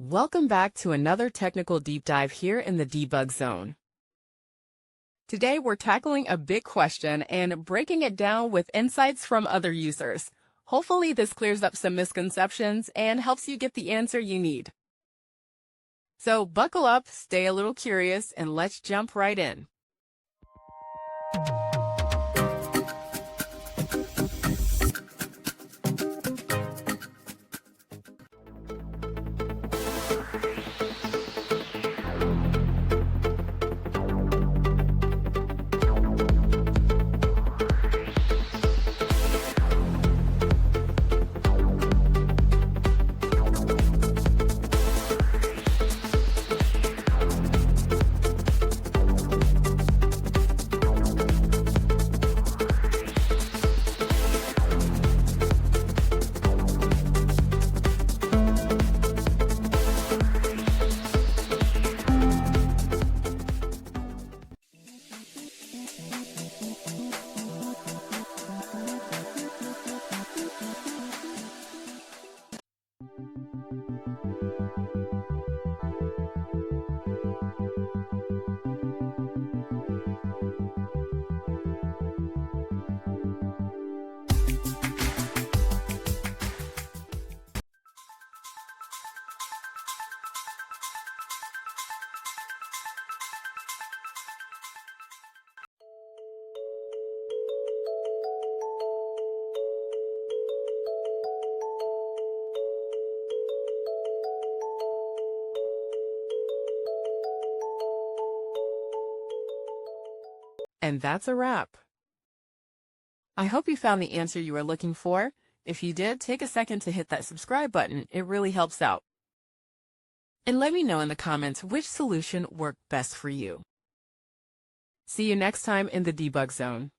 Welcome back to another technical deep dive here in the debug zone. Today we're tackling a big question and breaking it down with insights from other users. Hopefully this clears up some misconceptions and helps you get the answer you need. So buckle up, stay a little curious, and let's jump right in. And that's a wrap. I hope you found the answer you were looking for. If you did, take a second to hit that subscribe button. It really helps out. And let me know in the comments which solution worked best for you. See you next time in the debug zone.